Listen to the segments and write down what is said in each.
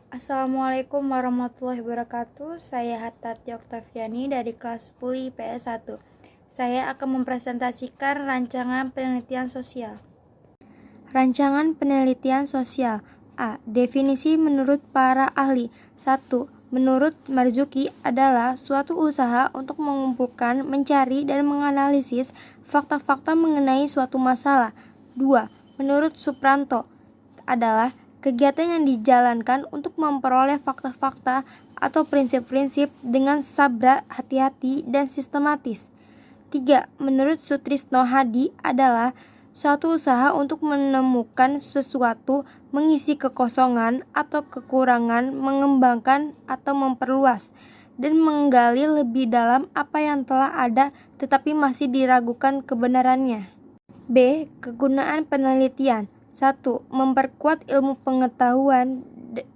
Assalamualaikum warahmatullahi wabarakatuh. Saya Hatati Oktaviani dari kelas 10 IPS 1. Saya akan mempresentasikan rancangan penelitian sosial. Rancangan penelitian sosial. A. Definisi menurut para ahli. 1. Menurut Marzuki adalah suatu usaha untuk mengumpulkan, mencari, dan menganalisis fakta-fakta mengenai suatu masalah. 2. Menurut Supranto adalah kegiatan yang dijalankan untuk memperoleh fakta-fakta atau prinsip-prinsip dengan sabar, hati-hati, dan sistematis. 3. Menurut Sutrisno Hadi adalah suatu usaha untuk menemukan sesuatu, mengisi kekosongan atau kekurangan, mengembangkan atau memperluas, dan menggali lebih dalam apa yang telah ada tetapi masih diragukan kebenarannya. B. Kegunaan penelitian. 1. Memperkuat ilmu pengetahuan.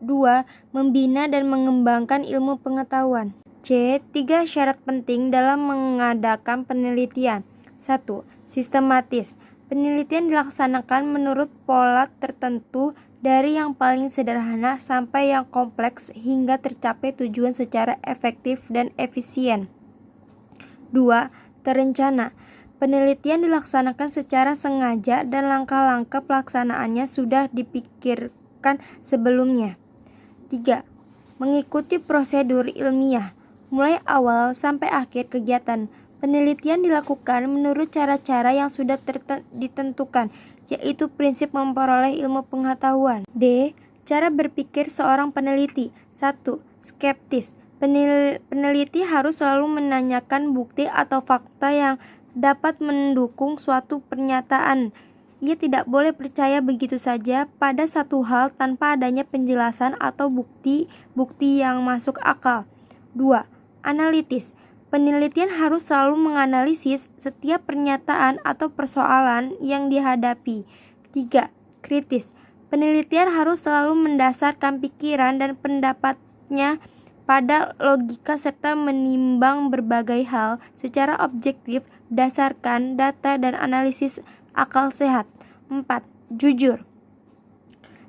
2. Membina dan mengembangkan ilmu pengetahuan. C. 3 syarat penting dalam mengadakan penelitian. 1. Sistematis. Penelitian dilaksanakan menurut pola tertentu dari yang paling sederhana sampai yang kompleks hingga tercapai tujuan secara efektif dan efisien. 2. Terencana. Penelitian dilaksanakan secara sengaja dan langkah-langkah pelaksanaannya sudah dipikirkan sebelumnya. 3. Mengikuti prosedur ilmiah. Mulai awal sampai akhir kegiatan, penelitian dilakukan menurut cara-cara yang sudah ditentukan, yaitu prinsip memperoleh ilmu pengetahuan. D. Cara berpikir seorang peneliti. 1. Skeptis. Peneliti harus selalu menanyakan bukti atau fakta yang dapat mendukung suatu pernyataan. Ia tidak boleh percaya begitu saja pada satu hal tanpa adanya penjelasan atau bukti yang masuk akal. 2. Analitis. Penelitian harus selalu menganalisis setiap pernyataan atau persoalan yang dihadapi. 3. Kritis. Penelitian harus selalu mendasarkan pikiran dan pendapatnya pada logika serta menimbang berbagai hal secara objektif berdasarkan data dan analisis akal sehat. 4. Jujur.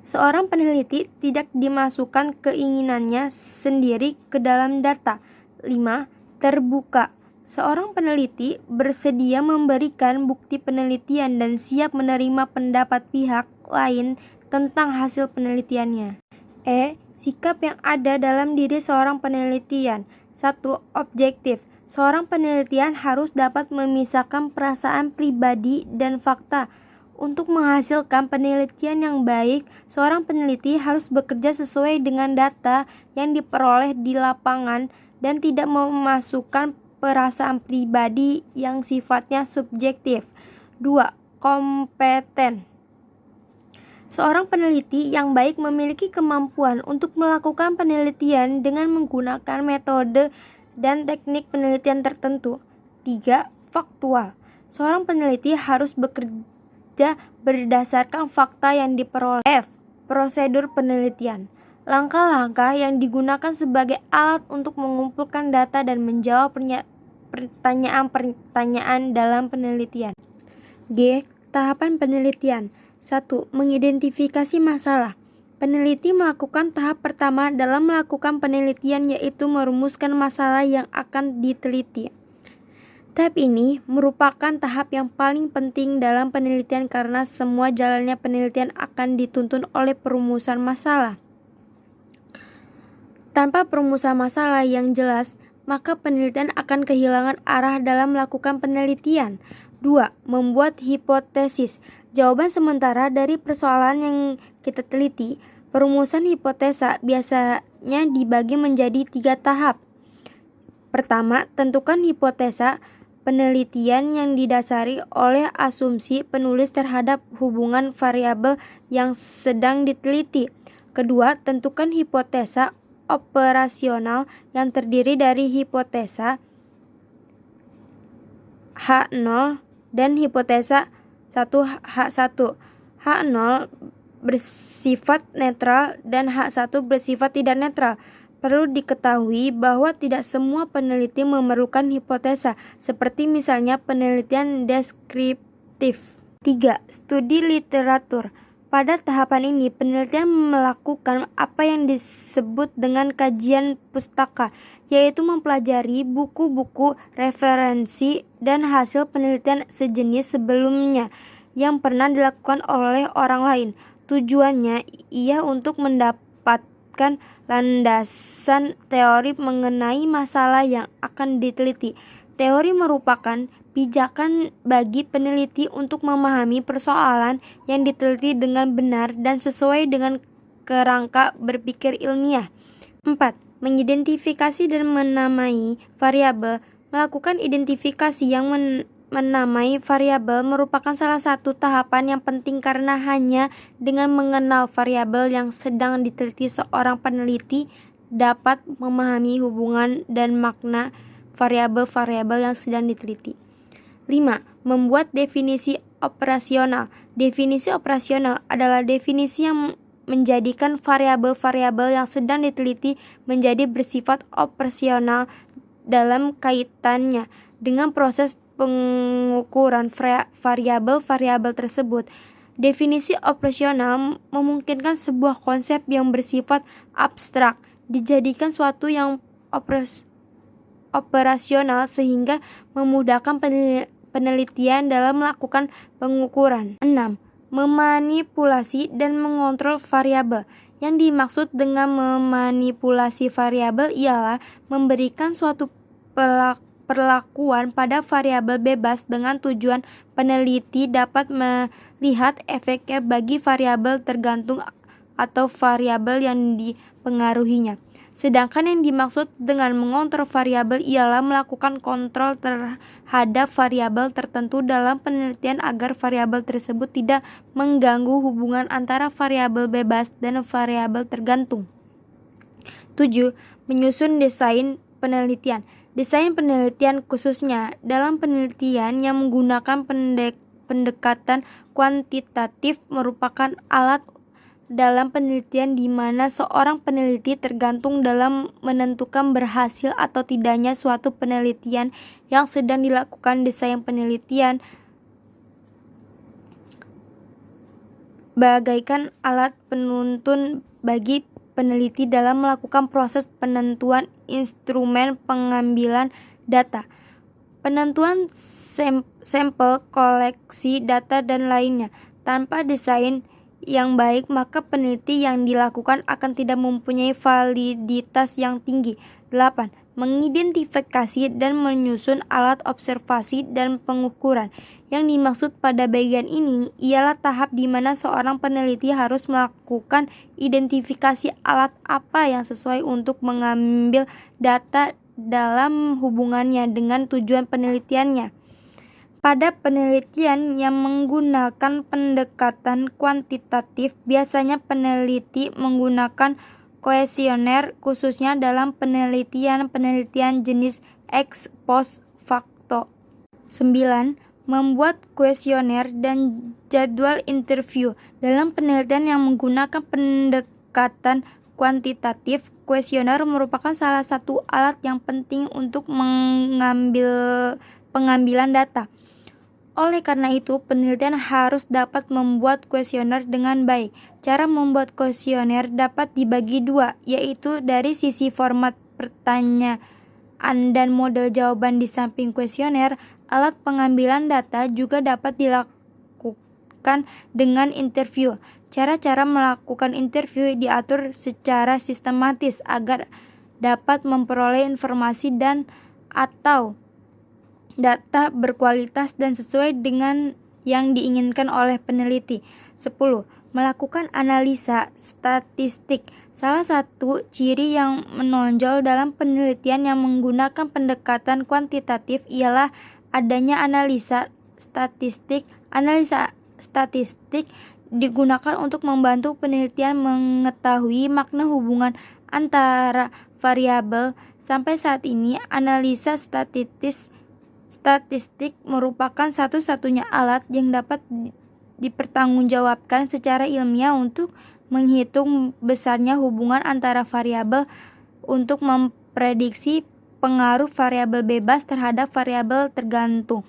Seorang peneliti tidak dimasukkan keinginannya sendiri ke dalam data. 5. Terbuka. Seorang peneliti bersedia memberikan bukti penelitian dan siap menerima pendapat pihak lain tentang hasil penelitiannya. E. Sikap yang ada dalam diri seorang penelitian. 1. Objektif. Seorang penelitian harus dapat memisahkan perasaan pribadi dan fakta. Untuk menghasilkan penelitian yang baik, seorang peneliti harus bekerja sesuai dengan data yang diperoleh di lapangan dan tidak memasukkan perasaan pribadi yang sifatnya subjektif. 2. Kompeten. Seorang peneliti yang baik memiliki kemampuan untuk melakukan penelitian dengan menggunakan metode dan teknik penelitian tertentu. 3. Faktual. Seorang peneliti harus bekerja berdasarkan fakta yang diperoleh. F. Prosedur penelitian. Langkah-langkah yang digunakan sebagai alat untuk mengumpulkan data dan menjawab pertanyaan-pertanyaan dalam penelitian. G. Tahapan penelitian. 1. Mengidentifikasi masalah. Peneliti melakukan tahap pertama dalam melakukan penelitian, yaitu merumuskan masalah yang akan diteliti. Tahap ini merupakan tahap yang paling penting dalam penelitian karena semua jalannya penelitian akan dituntun oleh perumusan masalah. Tanpa perumusan masalah yang jelas, maka penelitian akan kehilangan arah dalam melakukan penelitian. 2. Membuat hipotesis. Jawaban sementara dari persoalan yang kita teliti. Perumusan hipotesa biasanya dibagi menjadi 3 tahap. Pertama, tentukan hipotesa penelitian yang didasari oleh asumsi penulis terhadap hubungan variabel yang sedang diteliti. Kedua, tentukan hipotesa operasional yang terdiri dari hipotesa H0 dan hipotesa 1H1. H0 bersifat netral dan H1 bersifat tidak netral. Perlu diketahui bahwa tidak semua peneliti memerlukan hipotesa, seperti misalnya penelitian deskriptif. 3. Studi literatur. Pada tahapan ini, penelitian melakukan apa yang disebut dengan kajian pustaka, yaitu mempelajari buku-buku referensi dan hasil penelitian sejenis sebelumnya yang pernah dilakukan oleh orang lain. Tujuannya ia untuk mendapatkan landasan teori mengenai masalah yang akan diteliti. Teori merupakan pijakan bagi peneliti untuk memahami persoalan yang diteliti dengan benar dan sesuai dengan kerangka berpikir ilmiah. 4. Mengidentifikasi dan menamai variabel. Melakukan identifikasi yang menamai variabel merupakan salah satu tahapan yang penting karena hanya dengan mengenal variabel yang sedang diteliti seorang peneliti dapat memahami hubungan dan makna variabel-variabel yang sedang diteliti. 5. Membuat definisi operasional. Definisi operasional adalah definisi yang menjadikan variabel-variabel yang sedang diteliti menjadi bersifat operasional dalam kaitannya dengan proses pengukuran variabel-variabel tersebut. Definisi operasional memungkinkan sebuah konsep yang bersifat abstrak dijadikan suatu yang operasional sehingga memudahkan penelitian dalam melakukan pengukuran. 6. Memanipulasi dan mengontrol variabel. Yang dimaksud dengan memanipulasi variabel ialah memberikan suatu perlakuan pada variabel bebas dengan tujuan peneliti dapat melihat efeknya bagi variabel tergantung atau variabel yang dipengaruhinya. Sedangkan yang dimaksud dengan mengontrol variabel ialah melakukan kontrol terhadap variabel tertentu dalam penelitian agar variabel tersebut tidak mengganggu hubungan antara variabel bebas dan variabel tergantung. 7. Menyusun desain penelitian. Desain penelitian khususnya dalam penelitian yang menggunakan pendekatan kuantitatif merupakan alat dalam penelitian di mana seorang peneliti tergantung dalam menentukan berhasil atau tidaknya suatu penelitian yang sedang dilakukan. Desain penelitian bagaikan alat penuntun bagi peneliti dalam melakukan proses penentuan instrumen pengambilan data, penentuan sampel, koleksi data, dan lainnya. Tanpa desain yang baik, maka peneliti yang dilakukan akan tidak mempunyai validitas yang tinggi. 8. Mengidentifikasi dan menyusun alat observasi dan pengukuran. Yang dimaksud pada bagian ini ialah tahap di mana seorang peneliti harus melakukan identifikasi alat apa yang sesuai untuk mengambil data dalam hubungannya dengan tujuan penelitiannya. Pada penelitian yang menggunakan pendekatan kuantitatif, biasanya peneliti menggunakan kuesioner khususnya dalam penelitian jenis ex post facto. 9. Membuat kuesioner dan jadwal interview. Dalam penelitian yang menggunakan pendekatan kuantitatif, kuesioner merupakan salah satu alat yang penting untuk pengambilan data. Oleh karena itu, penelitian harus dapat membuat kuesioner dengan baik. Cara membuat kuesioner dapat dibagi dua, yaitu dari sisi format pertanyaan dan model jawaban. Di samping kuesioner, alat pengambilan data juga dapat dilakukan dengan interview. Cara-cara melakukan interview diatur secara sistematis agar dapat memperoleh informasi dan atau data berkualitas dan sesuai dengan yang diinginkan oleh peneliti. 10. Melakukan analisa statistik. Salah satu ciri yang menonjol dalam penelitian yang menggunakan pendekatan kuantitatif ialah adanya analisa statistik. Analisa statistik digunakan untuk membantu penelitian mengetahui makna hubungan antara variabel. Sampai saat ini, analisa statistik merupakan satu-satunya alat yang dapat dipertanggungjawabkan secara ilmiah untuk menghitung besarnya hubungan antara variabel untuk memprediksi pengaruh variabel bebas terhadap variabel tergantung.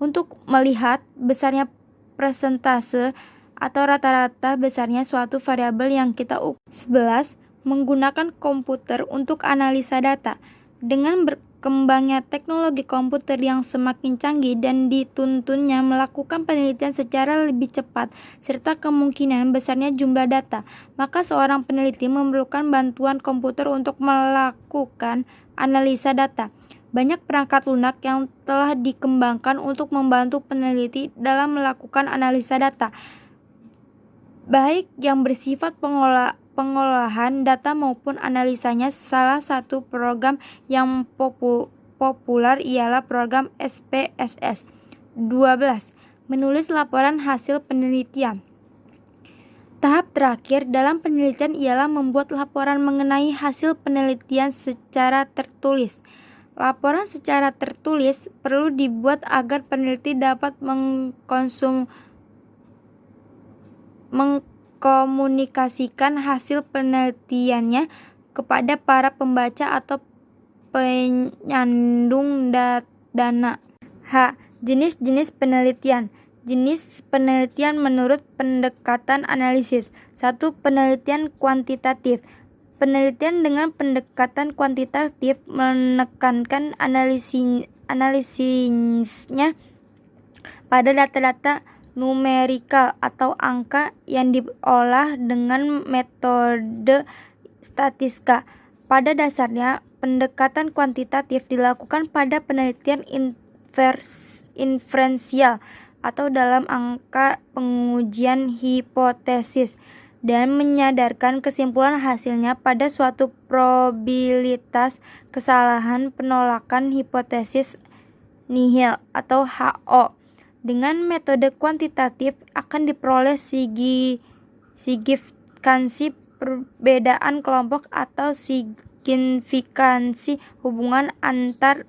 Untuk melihat besarnya persentase atau rata-rata besarnya suatu variabel yang kita ukur. 11. Menggunakan komputer untuk analisa data. Dengan berkembangnya teknologi komputer yang semakin canggih dan dituntunnya melakukan penelitian secara lebih cepat, serta kemungkinan besarnya jumlah data, maka seorang peneliti memerlukan bantuan komputer untuk melakukan analisa data. Banyak perangkat lunak yang telah dikembangkan untuk membantu peneliti dalam melakukan analisa data, baik yang bersifat pengolahan data maupun analisanya. Salah satu program yang populer ialah program SPSS. 12. Menulis laporan hasil penelitian. Tahap terakhir dalam penelitian ialah membuat laporan mengenai hasil penelitian secara tertulis. Laporan secara tertulis perlu dibuat agar peneliti dapat mengkomunikasikan hasil penelitiannya kepada para pembaca atau penyandung dana. H. Jenis-jenis penelitian. Jenis penelitian menurut pendekatan analisis. 1. Penelitian kuantitatif. Penelitian dengan pendekatan kuantitatif menekankan analisisnya pada data-data numerikal atau angka yang diolah dengan metode statistika. Pada dasarnya, pendekatan kuantitatif dilakukan pada penelitian inferensial atau dalam angka pengujian hipotesis, dan menyadarkan kesimpulan hasilnya pada suatu probabilitas kesalahan penolakan hipotesis nihil atau HO. Dengan metode kuantitatif akan diperoleh signifikansi perbedaan kelompok atau signifikansi hubungan antar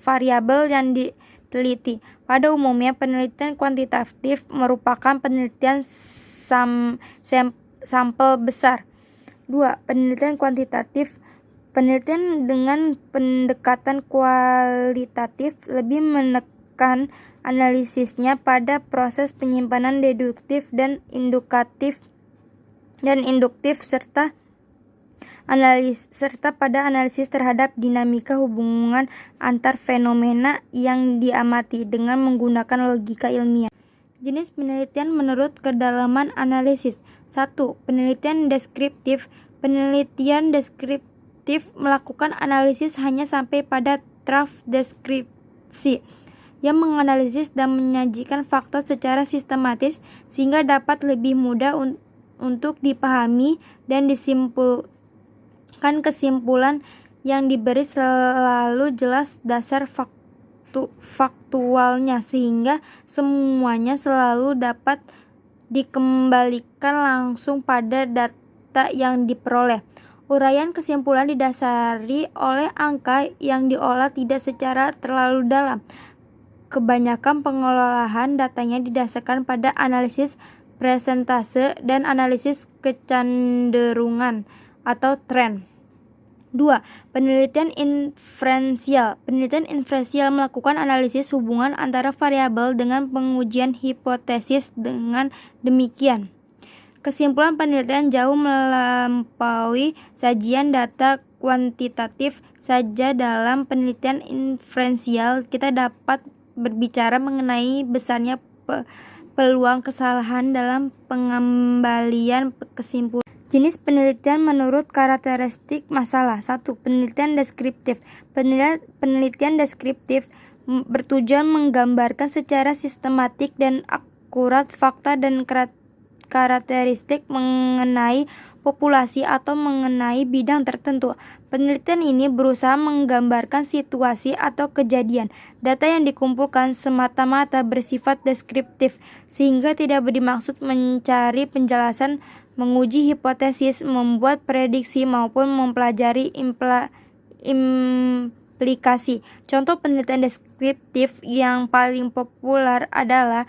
variabel yang diteliti. Pada umumnya, penelitian kuantitatif merupakan penelitian sampel besar. 2. Penelitian kuantitatif. Penelitian dengan pendekatan kualitatif lebih menekan analisisnya pada proses penyimpanan deduktif dan induktif serta pada analisis terhadap dinamika hubungan antar fenomena yang diamati dengan menggunakan logika ilmiah. Jenis penelitian menurut kedalaman analisis. 1. Penelitian deskriptif. Penelitian deskriptif melakukan analisis hanya sampai pada tahap deskripsi, yang menganalisis dan menyajikan fakta secara sistematis sehingga dapat lebih mudah untuk dipahami dan disimpulkan. Kesimpulan yang diberi selalu jelas dasar faktualnya sehingga semuanya selalu dapat dikembalikan langsung pada data yang diperoleh. Uraian kesimpulan didasari oleh angka yang diolah tidak secara terlalu dalam. Kebanyakan pengolahan datanya didasarkan pada analisis presentase dan analisis kecenderungan atau tren. 2. Penelitian inferensial. Penelitian inferensial melakukan analisis hubungan antara variabel dengan pengujian hipotesis. Dengan demikian, kesimpulan penelitian jauh melampaui sajian data kuantitatif saja. Dalam penelitian inferensial, kita dapat berbicara mengenai besarnya peluang kesalahan dalam pengembalian kesimpulan. Jenis penelitian menurut karakteristik masalah. 1. Penelitian deskriptif. Penelitian deskriptif bertujuan menggambarkan secara sistematik dan akurat fakta dan karakteristik mengenai populasi atau mengenai bidang tertentu. Penelitian ini berusaha menggambarkan situasi atau kejadian. Data yang dikumpulkan semata-mata bersifat deskriptif, sehingga tidak bermaksud mencari penjelasan, menguji hipotesis, membuat prediksi, maupun mempelajari implikasi. Contoh penelitian deskriptif yang paling populer adalah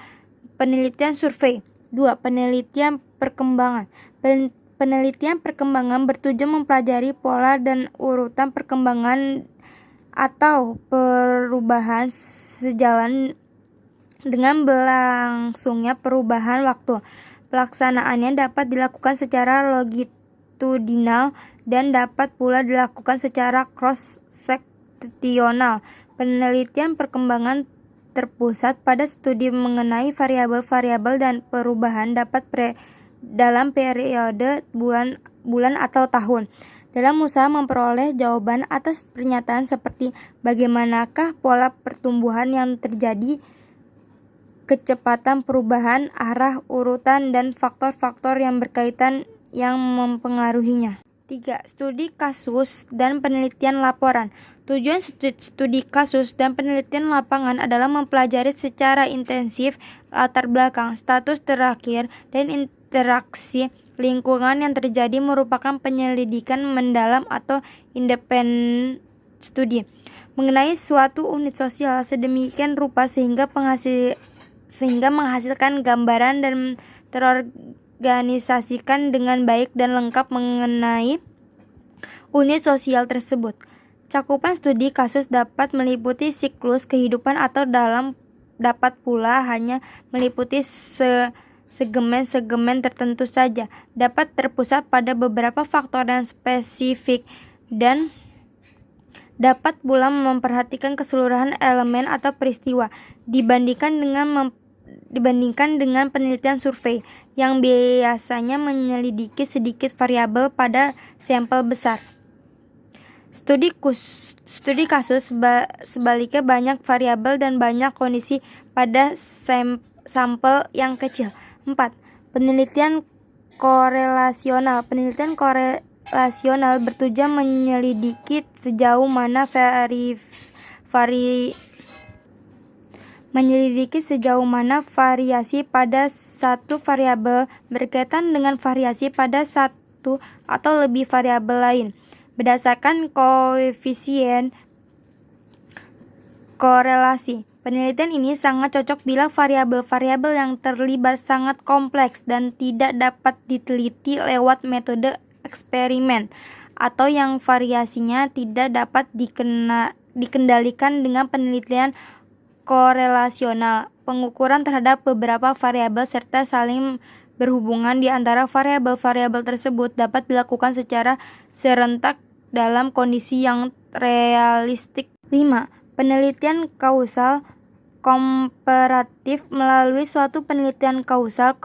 penelitian survei. 2. Penelitian perkembangan. Penelitian perkembangan bertujuan mempelajari pola dan urutan perkembangan atau perubahan sejalan dengan berlangsungnya perubahan waktu. Pelaksanaannya dapat dilakukan secara longitudinal dan dapat pula dilakukan secara cross-seksional. Penelitian perkembangan terpusat pada studi mengenai variabel-variabel dan perubahan dalam periode bulan atau tahun. Dalam usaha memperoleh jawaban atas pernyataan seperti bagaimanakah pola pertumbuhan yang terjadi, kecepatan perubahan, arah, urutan, dan faktor-faktor yang berkaitan yang mempengaruhinya. 3. Studi kasus dan penelitian laporan. Tujuan studi kasus dan penelitian lapangan adalah mempelajari secara intensif latar belakang, status terakhir, dan interaksi lingkungan yang terjadi merupakan penyelidikan mendalam atau independen studi mengenai suatu unit sosial sedemikian rupa sehingga menghasilkan gambaran dan terorganisasikan dengan baik dan lengkap mengenai unit sosial tersebut. Cakupan studi kasus dapat meliputi siklus kehidupan atau dapat pula hanya meliputi segmen-segmen tertentu saja, dapat terpusat pada beberapa faktor dan spesifik, dan dapat pula memperhatikan keseluruhan elemen atau peristiwa dibandingkan dengan penelitian survei yang biasanya menyelidiki sedikit variabel pada sampel besar. Studi kasus sebaliknya banyak variabel dan banyak kondisi pada sampel yang kecil. 4. Penelitian korelasional. Penelitian korelasional bertujuan menyelidiki sejauh mana variasi pada satu variabel berkaitan dengan variasi pada satu atau lebih variabel lain berdasarkan koefisien korelasi. Penelitian ini sangat cocok bila variabel-variabel yang terlibat sangat kompleks dan tidak dapat diteliti lewat metode eksperimen, atau yang variasinya tidak dapat dikendalikan dengan penelitian korelasional. Pengukuran terhadap beberapa variabel serta saling berhubungan di antara variabel-variabel tersebut dapat dilakukan secara serentak dalam kondisi yang realistik. 5. Penelitian kausal komparatif. Melalui suatu penelitian kausal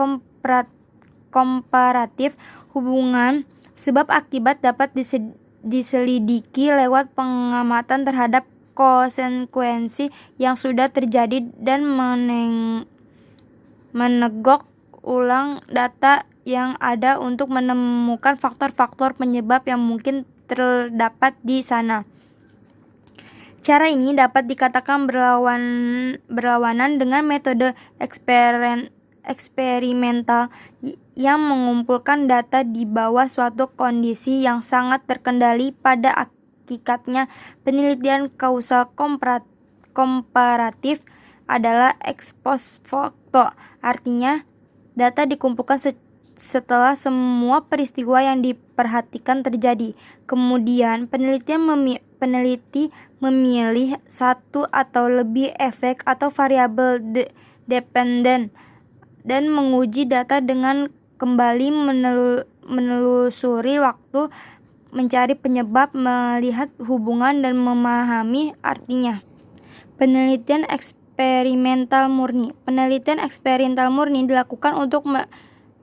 komparatif, hubungan sebab akibat dapat diselidiki lewat pengamatan terhadap konsekuensi yang sudah terjadi dan menegok ulang data yang ada untuk menemukan faktor-faktor penyebab yang mungkin terdapat di sana. Cara ini dapat dikatakan berlawanan dengan metode eksperimental yang mengumpulkan data di bawah suatu kondisi yang sangat terkendali. Pada hakikatnya, penelitian kausal komparatif adalah ex post facto, artinya data dikumpulkan setelah semua peristiwa yang diperhatikan terjadi. Kemudian peneliti memilih satu atau lebih efek atau variabel dependen dan menguji data dengan kembali menelusuri waktu, mencari penyebab, melihat hubungan, dan memahami artinya. Penelitian eksperimental murni. Penelitian eksperimental murni dilakukan untuk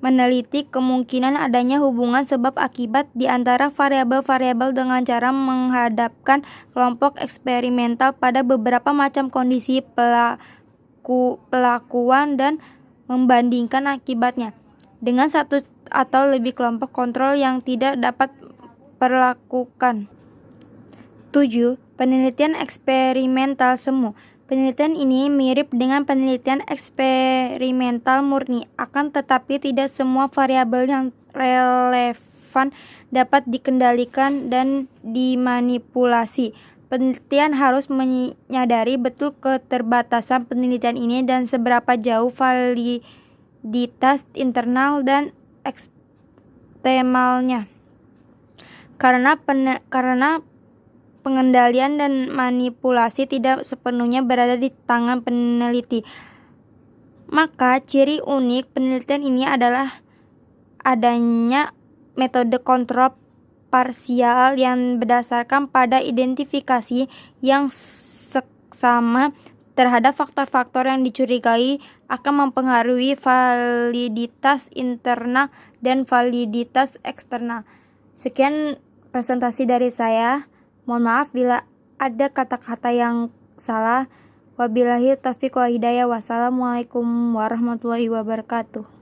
meneliti kemungkinan adanya hubungan sebab akibat di antara variabel-variabel dengan cara menghadapkan kelompok eksperimental pada beberapa macam kondisi pelakuan dan membandingkan akibatnya dengan satu atau lebih kelompok kontrol yang tidak dapat perlakukan. 7. Penelitian eksperimental semu. Penelitian ini mirip dengan penelitian eksperimental murni, akan tetapi tidak semua variabel yang relevan dapat dikendalikan dan dimanipulasi. Penelitian harus menyadari betul keterbatasan penelitian ini dan seberapa jauh validitas internal dan eksternalnya. Karena pengendalian dan manipulasi tidak sepenuhnya berada di tangan peneliti. Maka ciri unik penelitian ini adalah adanya metode kontrol parsial yang berdasarkan pada identifikasi yang seksama terhadap faktor-faktor yang dicurigai akan mempengaruhi validitas internal dan validitas eksternal. Sekian presentasi dari saya. Mohon maaf bila ada kata-kata yang salah. Wabillahi taufiq wal hidayah. Wassalamualaikum warahmatullahi wabarakatuh.